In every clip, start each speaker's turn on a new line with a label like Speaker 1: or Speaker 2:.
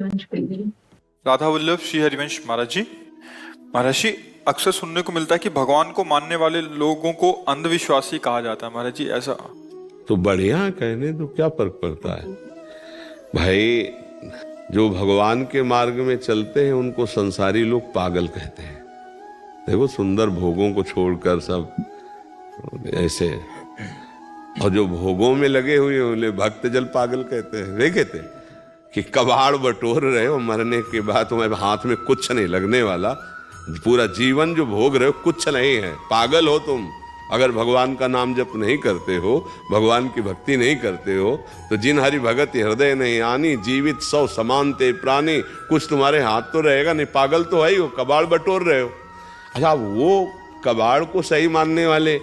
Speaker 1: राधा वल्लभ श्री हरिवंश महाराज जी, अक्सर सुनने को मिलता है कि भगवान को मानने वाले लोगों को अंधविश्वासी कहा जाता है। महाराज जी ऐसा
Speaker 2: तो बढ़िया, कहने तो क्या फर्क पड़ता है भाई। जो भगवान के मार्ग में चलते हैं उनको संसारी लोग पागल कहते हैं। देखो, सुंदर भोगों को छोड़कर सब ऐसे, और जो भोगों में लगे हुए उन्हें भक्तजन पागल कहते हैं। वे कहते हैं कि कबाड़ बटोर रहे हो, मरने के बाद तुम्हारे हाथ में कुछ नहीं लगने वाला, पूरा जीवन जो भोग रहे हो कुछ नहीं है, पागल हो तुम। अगर भगवान का नाम जप नहीं करते हो, भगवान की भक्ति नहीं करते हो, तो जिन हरि भगत हृदय नहीं आनी, जीवित सौ समान ते प्राणी, कुछ तुम्हारे हाथ तो रहेगा नहीं, पागल तो है ही हो, कबाड़ बटोर रहे हो। अच्छा, वो कबाड़ को सही मानने वाले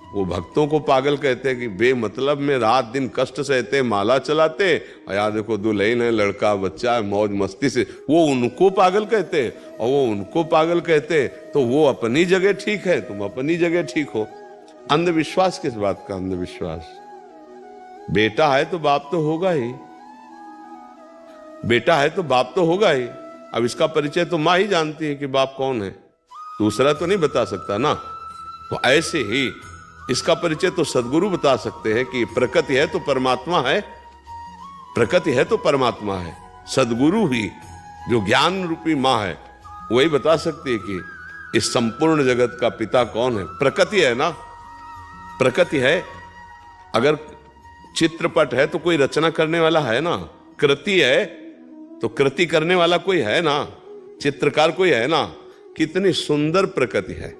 Speaker 2: वो भक्तों को पागल कहते हैं कि बेमतलब में रात दिन कष्ट सहते, माला चलाते, और यार देखो दुल्हन है, लड़का बच्चा है, मौज मस्ती से, वो उनको पागल कहते हैं। और वो उनको पागल कहते हैं तो वो अपनी जगह ठीक है, तुम अपनी जगह ठीक हो। अंधविश्वास किस बात का अंधविश्वास? बेटा है तो बाप तो होगा ही, बेटा है तो बाप तो होगा ही। अब इसका परिचय तो माँ ही जानती है कि बाप कौन है, दूसरा तो नहीं बता सकता ना। तो ऐसे ही इसका परिचय तो सदगुरु बता सकते हैं कि प्रकृति है तो परमात्मा है, प्रकृति है तो परमात्मा है। सदगुरु ही जो ज्ञान रूपी माँ है वही बता सकती है कि इस संपूर्ण जगत का पिता कौन है। प्रकृति है ना, प्रकृति है। अगर चित्रपट है तो कोई रचना करने वाला है ना, कृति है तो कृति करने वाला कोई है ना, चित्रकार कोई है ना। कितनी सुंदर प्रकृति है।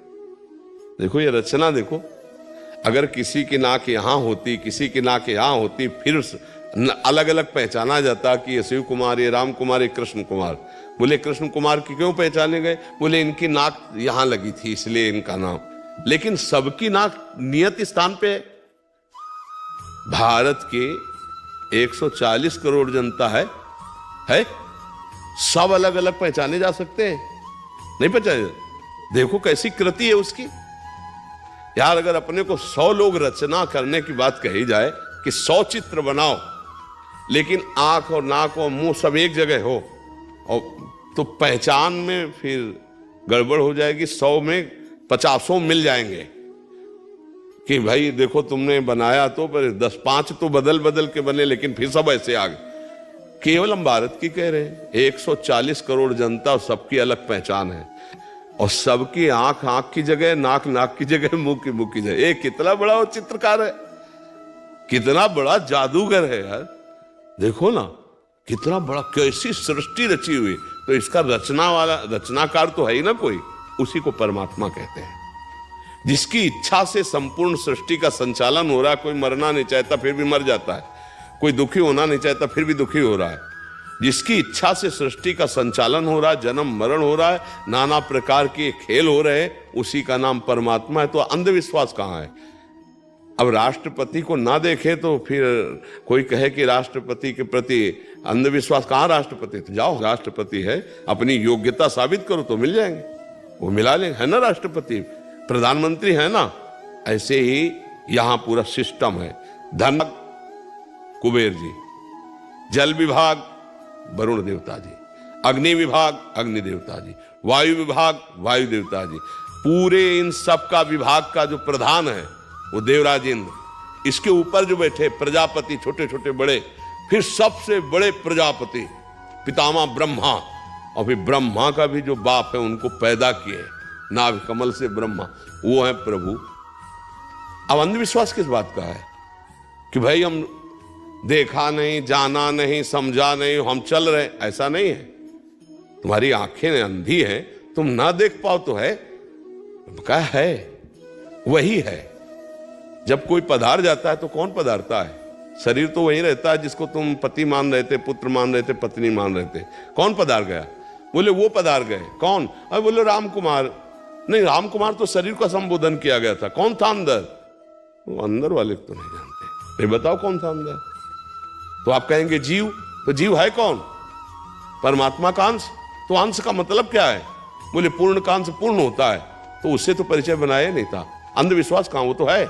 Speaker 2: देखो ये रचना देखो, अगर किसी की नाक यहां होती, किसी की नाक यहां होती, फिर अलग अलग पहचाना जाता कि ये शिव कुमार, ये राम कुमार, ये कृष्ण कुमार। बोले कृष्ण कुमार की क्यों पहचाने गए? बोले इनकी नाक यहां लगी थी इसलिए इनका नाम। लेकिन सबकी नाक नियत स्थान पे है। भारत के 140 करोड़ जनता है, सब अलग अलग पहचाने जा सकते हैं? नहीं पहचाने। देखो कैसी कृति है उसकी यार। अगर अपने को 100 लोग रचना करने की बात कही जाए कि 100 चित्र बनाओ, लेकिन आंख और नाक और मुंह सब एक जगह हो, और तो पहचान में फिर गड़बड़ हो जाएगी। 100 में 50 मिल जाएंगे कि भाई देखो तुमने बनाया तो, पर 10-5 तो बदल बदल के बने, लेकिन फिर सब ऐसे आ गए। केवल हम भारत की कह रहे हैं, 140 करोड़ जनता और सबकी अलग पहचान है, और सबकी आंख आंख की जगह, नाक नाक की जगह, मुंह की जगह। ये कितना बड़ा वो चित्रकार है, कितना बड़ा जादूगर है यार। देखो ना कितना बड़ा, कैसी सृष्टि रची हुई। तो इसका रचनाकार तो है ही ना कोई, उसी को परमात्मा कहते हैं। जिसकी इच्छा से संपूर्ण सृष्टि का संचालन हो रहा है। कोई मरना नहीं चाहता फिर भी मर जाता है, कोई दुखी होना नहीं चाहता फिर भी दुखी हो रहा है। जिसकी इच्छा से सृष्टि का संचालन हो रहा है, जन्म मरण हो रहा है, नाना प्रकार के खेल हो रहे हैं, उसी का नाम परमात्मा है। तो अंधविश्वास कहाँ है? अब राष्ट्रपति को ना देखे तो फिर कोई कहे कि राष्ट्रपति के प्रति अंधविश्वास। कहाँ राष्ट्रपति? तो जाओ, राष्ट्रपति है, अपनी योग्यता साबित करो तो मिल जाएंगे, वो मिला लेंगे, है ना। राष्ट्रपति प्रधानमंत्री है ना। ऐसे ही यहां पूरा सिस्टम है। धन कुबेर जी, जल विभाग वरुण देवता जी, अग्नि विभाग अग्नि देवता जी, वायु विभाग वायु देवता जी। पूरे इन सब का विभाग का जो प्रधान है वो देवराज इंद्र। इसके ऊपर जो बैठे प्रजापति, छोटे छोटे बड़े, फिर सबसे बड़े प्रजापति पितामह ब्रह्मा, और फिर ब्रह्मा का भी जो बाप है उनको पैदा किए नाभ कमल से ब्रह्मा, वो है प्रभु। अब अंधविश्वास किस बात का है कि भाई हम देखा नहीं, जाना नहीं, समझा नहीं, हम चल रहे? ऐसा नहीं है। तुम्हारी आंखें अंधी हैं, तुम ना देख पाओ तो है, क्या है? वही है। जब कोई पधार जाता है तो कौन पधारता है? शरीर तो वही रहता है जिसको तुम पति मान रहे थे, पुत्र मान रहे थे, पत्नी मान रहे थे। कौन पधार गया? बोले वो पधार गए। कौन? अरे बोले राम कुमार। नहीं, राम कुमार तो शरीर का संबोधन किया गया था। कौन था अंदर? वो अंदर वाले तो नहीं जानते। ये बताओ कौन था अंदर? तो आप कहेंगे जीव। तो जीव है कौन? परमात्मा का अंश। तो अंश का मतलब क्या है? बोले पूर्ण का अंश पूर्ण होता है। तो उससे तो परिचय बनाया नहीं था। अंधविश्वास कहां? वो तो है,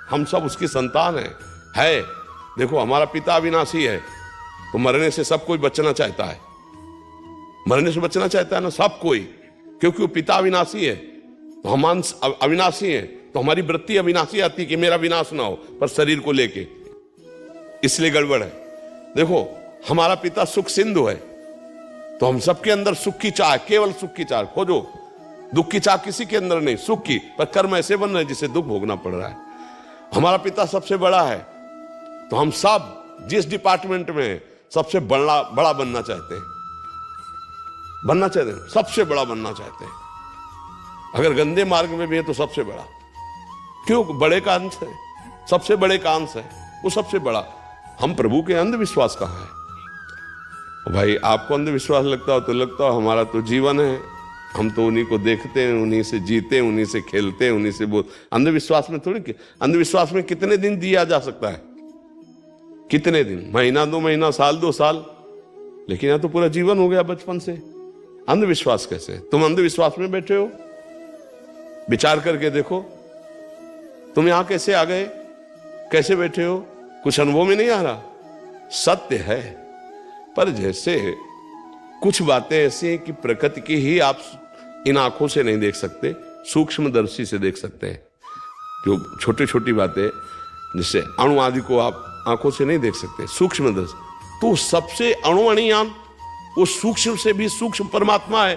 Speaker 2: हम सब उसकी संतान है। देखो हमारा पिता अविनाशी है, तो मरने से सब कोई बचना चाहता है, मरने से बचना चाहता है ना सब कोई, क्योंकि वो पिता अविनाशी है, तो हम अंश अविनाशी हैं, तो हमारी वृत्ति अविनाशी आती है कि मेरा विनाश ना हो, पर शरीर को लेके, इसलिए गड़बड़ है। देखो हमारा पिता सुख सिंधु है, तो हम सबके अंदर सुख की चाह, केवल सुख की चाह खोजो, दुख की चाह किसी के अंदर नहीं, सुख की, पर कर्म ऐसे बन रहे जिसे दुख भोगना पड़ रहा है। हमारा पिता सबसे बड़ा है, तो हम सब जिस डिपार्टमेंट में हैं, सबसे बड़ा बनना चाहते हैं, सबसे बड़ा बनना चाहते हैं। अगर गंदे मार्ग में भी है तो सबसे बड़ा, क्यों? बड़े का अंश है, सबसे बड़े का अंश है, वो सबसे बड़ा। हम प्रभु के अंधविश्वास कहां है? भाई आपको अंधविश्वास लगता हो तो लगता हो, हमारा तो जीवन है, हम तो उन्हीं को देखते हैं, उन्हीं से जीते हैं, उन्हीं से खेलते हैं, उन्हीं से बोल। अंधविश्वास में थोड़ी, अंधविश्वास में कितने दिन दिया जा सकता है? कितने दिन? महीना, 2 महीना, साल, 2 साल, लेकिन यहां तो पूरा जीवन हो गया बचपन से। अंधविश्वास कैसे? तुम अंधविश्वास में बैठे हो, विचार करके देखो, तुम यहां कैसे आ गए, कैसे बैठे हो? कुछ अनुभव में नहीं आ रहा? सत्य है, पर जैसे कुछ बातें ऐसी हैं कि प्रकृति की ही आप इन आंखों से नहीं देख सकते, सूक्ष्मदर्शी से देख सकते हैं। जो छोटी छोटी बातें, जिससे अणु आदि को आप आंखों से नहीं देख सकते, सूक्ष्मदर्शी, तो सबसे अणुअणियान, वो सूक्ष्म से भी सूक्ष्म परमात्मा है,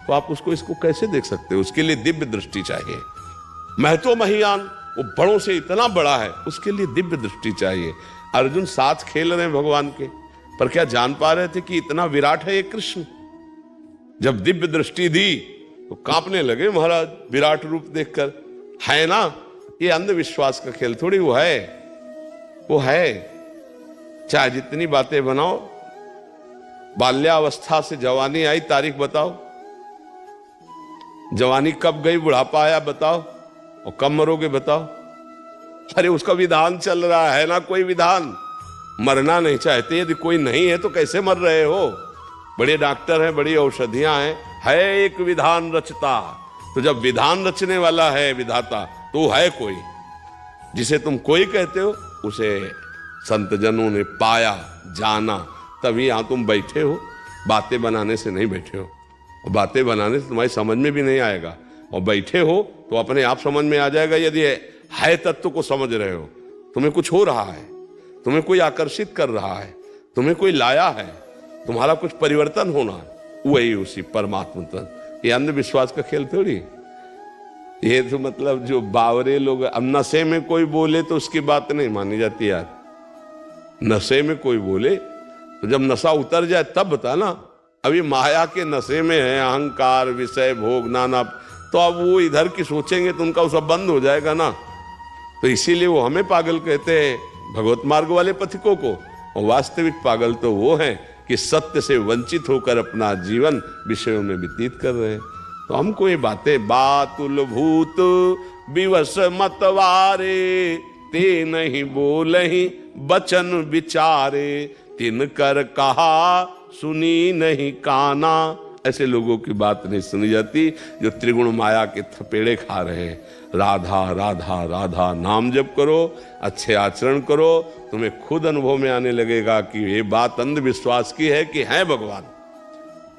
Speaker 2: तो आप उसको इसको कैसे देख सकते हो? उसके लिए दिव्य दृष्टि चाहिए। महतो महियान, वो बड़ों से इतना बड़ा है, उसके लिए दिव्य दृष्टि चाहिए। अर्जुन साथ खेल रहे हैं भगवान के, पर क्या जान पा रहे थे कि इतना विराट है ये कृष्ण? जब दिव्य दृष्टि दी तो कांपने लगे महाराज, विराट रूप देखकर। है ना, ये अंधविश्वास का खेल थोड़ी, वो है। चाहे जितनी बातें बनाओ, बाल्यावस्था से जवानी आई, तारीख बताओ, जवानी कब गई, बुढ़ापा आया बताओ, और कब मरोगे बताओ। अरे उसका विधान चल रहा है ना, कोई विधान। मरना नहीं चाहते, यदि कोई नहीं है तो कैसे मर रहे हो? बड़े डॉक्टर हैं, बड़ी औषधियां हैं, है एक विधान रचता। तो जब विधान रचने वाला है विधाता, तो है कोई। जिसे तुम कोई कहते हो, उसे संत जनों ने पाया, जाना, तभी यहां तुम बैठे हो। बातें बनाने से नहीं बैठे हो, और बातें बनाने से तुम्हारी समझ में भी नहीं आएगा, और बैठे हो तो अपने आप समझ में आ जाएगा। यदि है तत्व को समझ रहे हो, तुम्हें कुछ हो रहा है, तुम्हें कोई आकर्षित कर रहा है, तुम्हें कोई लाया है, तुम्हारा कुछ परिवर्तन होना है, वही उसी परमात्मा तत्व। ये अंधविश्वास का खेल थोड़ी। ये तो मतलब जो बावरे लोग, अब नशे में कोई बोले तो उसकी बात नहीं मानी जाती यार। नशे में कोई बोले तो जब नशा उतर जाए तब बता ना। अभी माया के नशे में है, अहंकार, विषय, भोग, नाना, तो अब वो इधर की सोचेंगे तो उनका सब बंद हो जाएगा ना। तो इसीलिए वो हमें पागल कहते हैं, भगवत मार्ग वाले पथिकों को। और वास्तविक पागल तो वो हैं कि सत्य से वंचित होकर अपना जीवन विषयों में व्यतीत कर रहे हैं। तो हमको ये बातें, बातुल भूत विवश मतवारे, ते नहीं बोलहि बचन विचारे, तिन कर कहा सुनी नहीं काना। ऐसे लोगों की बात नहीं सुनी जाती जो त्रिगुण माया के थपेड़े खा रहे हैं। राधा राधा राधा नाम जप करो, अच्छे आचरण करो, तुम्हें खुद अनुभव में आने लगेगा कि ये बात अंधविश्वास की है कि है भगवान।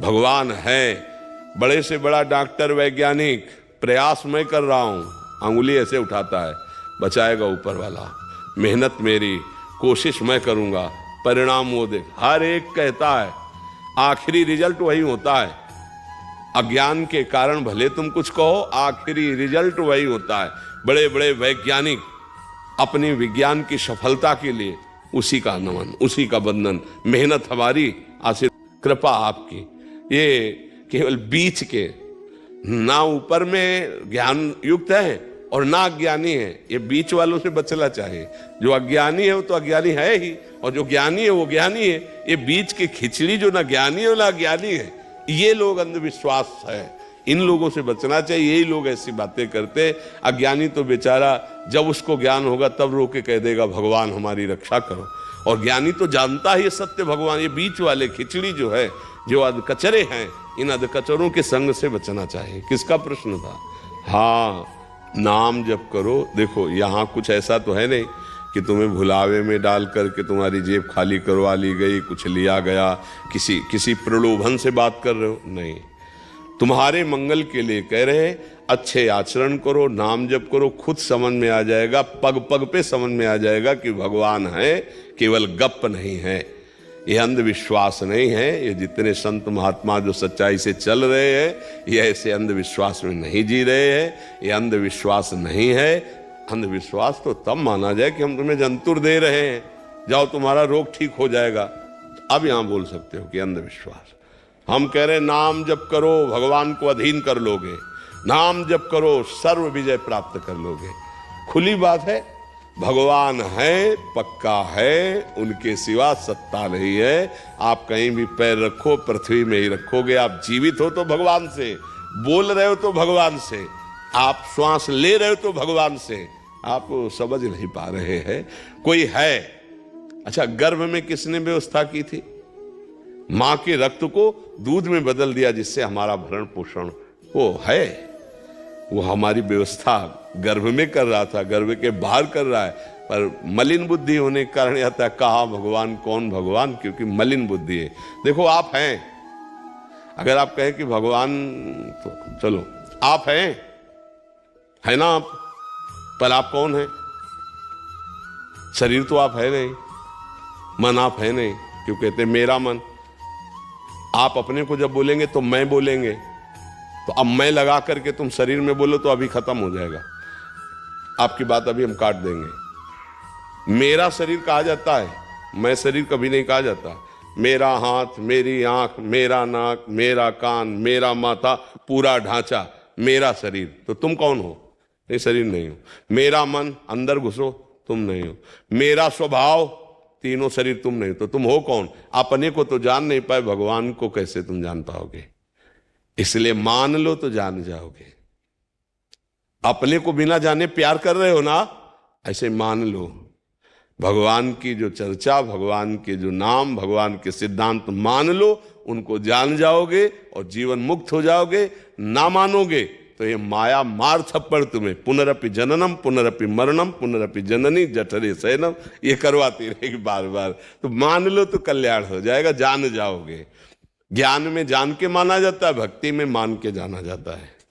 Speaker 2: भगवान है। बड़े से बड़ा डॉक्टर, वैज्ञानिक, प्रयास मैं कर रहा हूं, अंगुली ऐसे उठाता है, बचाएगा ऊपर वाला। मेहनत मेरी, कोशिश मैं करूंगा, परिणाम वो देख। हर एक कहता है, आखिरी रिजल्ट वही होता है। अज्ञान के कारण भले तुम कुछ कहो, आखिरी रिजल्ट वही होता है। बड़े बड़े वैज्ञानिक अपनी विज्ञान की सफलता के लिए उसी का नमन, उसी का बंधन। मेहनत हमारी, आशीर्वाद, कृपा आपकी। ये केवल बीच के, ना ऊपर में ज्ञान युक्त है और ना अज्ञानी है, ये बीच वालों से बचना चाहिए। जो अज्ञानी है वो तो अज्ञानी है ही, और जो ज्ञानी है वो ज्ञानी है। ये बीच के खिचड़ी जो ना ज्ञानी है ना अज्ञानी है, ये लोग अंधविश्वास है। इन लोगों से बचना चाहिए। यही लोग ऐसी बातें करते। अज्ञानी तो बेचारा जब उसको ज्ञान होगा तब रो के कह देगा भगवान हमारी रक्षा करो, और ज्ञानी तो जानता ही सत्य भगवान। ये बीच वाले खिचड़ी जो है, जो अधकचरे हैं, इन अधकचरों के संग से बचना चाहिए। किसका प्रश्न था? हाँ, नाम जप करो। देखो यहाँ कुछ ऐसा तो है नहीं कि तुम्हें भुलावे में डाल करके तुम्हारी जेब खाली करवा ली गई, कुछ लिया गया, किसी प्रलोभन से बात कर रहे हो? नहीं, तुम्हारे मंगल के लिए कह रहे हैं। अच्छे आचरण करो, नाम जप करो, खुद समझ में आ जाएगा, पग पग पे समझ में आ जाएगा कि भगवान है, केवल गप नहीं है। ये अंधविश्वास नहीं है। ये जितने संत महात्मा जो सच्चाई से चल रहे हैं, ये ऐसे अंधविश्वास में नहीं जी रहे हैं। ये अंधविश्वास नहीं है। अंधविश्वास तो तब माना जाए कि हम तुम्हें जंतुर दे रहे हैं, जाओ तुम्हारा रोग ठीक हो जाएगा, अब यहां बोल सकते हो कि अंधविश्वास। हम कह रहे हैं नाम जप करो, भगवान को अधीन कर लोगे, नाम जप करो, सर्व विजय प्राप्त कर लोगे। खुली बात है, भगवान है, पक्का है, उनके सिवा सत्ता नहीं है। आप कहीं भी पैर रखो, पृथ्वी में ही रखोगे। आप जीवित हो तो भगवान से, बोल रहे हो तो भगवान से, आप श्वास ले रहे हो तो भगवान से। आप समझ नहीं पा रहे हैं। कोई है। अच्छा, गर्भ में किसने व्यवस्था की थी? मां के रक्त को दूध में बदल दिया, जिससे हमारा भरण पोषण वो है। वो हमारी व्यवस्था गर्भ में कर रहा था, गर्भ के बाहर कर रहा है। पर मलिन बुद्धि होने के कारण आता है, कहा भगवान, कौन भगवान, क्योंकि मलिन बुद्धि है। देखो, आप हैं। अगर आप कहें कि भगवान, तो चलो आप हैं, है ना आप, पर आप कौन है? शरीर तो आप है नहीं, मन आप है नहीं। क्यों कहते हैं मेरा मन? आप अपने को जब बोलेंगे तो मैं बोलेंगे, तो अब मैं लगा करके तुम शरीर में बोलो तो अभी खत्म हो जाएगा। आपकी बात अभी हम काट देंगे। मेरा शरीर कहा जाता है, मैं शरीर कभी नहीं कहा जाता। मेरा हाथ, मेरी आंख, मेरा नाक, मेरा कान, मेरा माथा, पूरा ढांचा मेरा शरीर। तो तुम कौन हो? नहीं, शरीर नहीं हो। मेरा मन, अंदर घुसो, तुम नहीं हो। मेरा स्वभाव, तीनों शरीर, तुम नहीं। तो तुम हो कौन? अपने को तो जान नहीं पाए, भगवान को कैसे तुम जान पाओगे? इसलिए मान लो तो जान जाओगे। अपने को बिना जाने प्यार कर रहे हो ना, ऐसे मान लो। भगवान की जो चर्चा, भगवान के जो नाम, भगवान के सिद्धांत मान लो, उनको जान जाओगे और जीवन मुक्त हो जाओगे। ना मानोगे तो ये माया मार थप्पड़ तुम्हें, पुनरपि जननम पुनरपि मरणम पुनरपि जननी जठरे शयनम, ये करवाती रहेगी बार बार। तो मान लो तो कल्याण हो जाएगा, जान जाओगे। ज्ञान में जान के माना जाता है, भक्ति में मान के जाना जाता है।